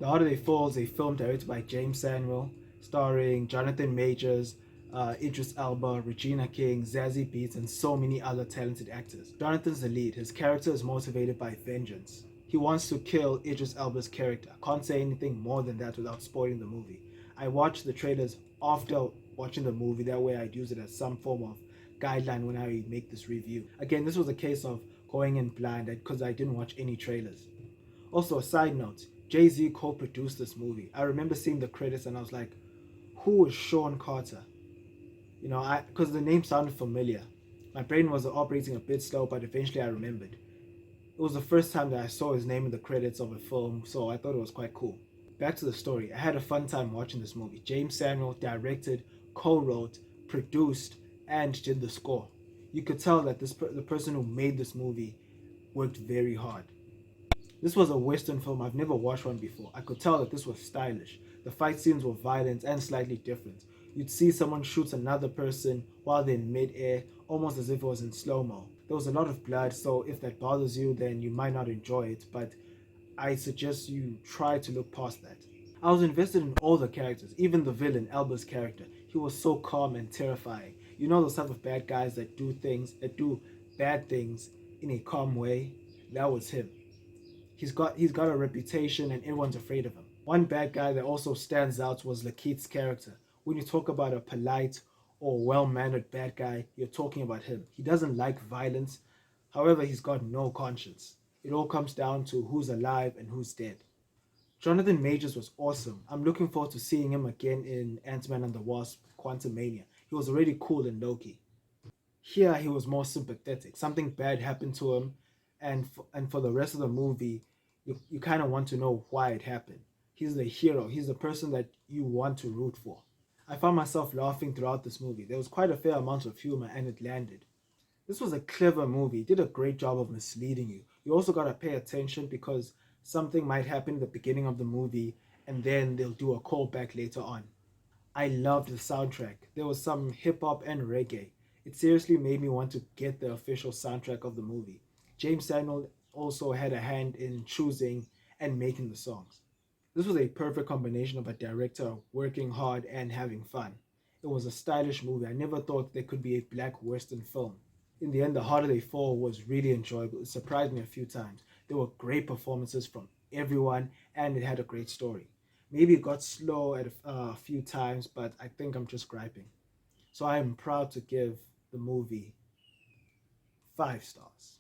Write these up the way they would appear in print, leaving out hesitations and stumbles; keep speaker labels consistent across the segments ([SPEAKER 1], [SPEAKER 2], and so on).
[SPEAKER 1] Holiday Falls, a film directed by Jeymes Samuel, starring Jonathan Majors, Idris Elba, Regina King, Zazie Beetz, and so many other talented actors. Jonathan's the lead. His character is motivated by vengeance. He wants to kill Idris Elba's character. I can't say anything more than that without spoiling the movie. I watched the trailers after watching the movie, that way I'd use it as some form of guideline when I make this review. Again, this was a case of going in blind because I didn't watch any trailers. Also, a side note, Jay-Z co-produced this movie. I remember seeing the credits and I was like, who is Shawn Carter? You know, because the name sounded familiar. My brain was operating a bit slow, but eventually I remembered. It was the first time that I saw his name in the credits of a film, so I thought it was quite cool. Back to the story. I had a fun time watching this movie. Jeymes Samuel directed, co-wrote, produced, and did the score. You could tell that the person who made this movie worked very hard. This was a Western film. I've never watched one before. I could tell that this was stylish. The fight scenes were violent and slightly different. You'd see someone shoot another person while they're in mid-air, almost as if it was in slow-mo. There was a lot of blood, so if that bothers you, then you might not enjoy it, but I suggest you try to look past that. I was invested in all the characters, even the villain, Elba's character. He was so calm and terrifying. You know those type of bad guys that do bad things in a calm way? That was him. He's got a reputation and everyone's afraid of him. One bad guy that also stands out was Lakeith's character. When you talk about a polite or well-mannered bad guy, you're talking about him. He doesn't like violence. However, he's got no conscience. It all comes down to who's alive and who's dead. Jonathan Majors was awesome. I'm looking forward to seeing him again in Ant-Man and the Wasp: Quantumania. He was already cool in Loki. Here, he was more sympathetic. Something bad happened to him, and for the rest of the movie, you kind of want to know why it happened. He's the hero. He's the person that you want to root for. I found myself laughing throughout this movie. There was quite a fair amount of humor, and it landed. This was a clever movie. It did a great job of misleading you. You also got to pay attention because something might happen at the beginning of the movie, and then they'll do a callback later on. I loved the soundtrack. There was some hip-hop and reggae. It seriously made me want to get the official soundtrack of the movie. Jeymes Samuel also had a hand in choosing and making the songs. This was a perfect combination of a director working hard and having fun. It was a stylish movie. I never thought there could be a black Western film. In the end, The Holiday Fall was really enjoyable. It surprised me a few times. There were great performances from everyone, and it had a great story. Maybe it got slow at a few times, but I think I'm just griping. So I am proud to give the movie 5 stars.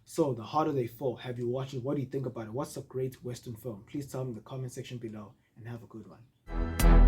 [SPEAKER 1] So, The Holiday Fall, have you watched it? What do you think about it? What's a great Western film? Please tell me in the comment section below and have a good one.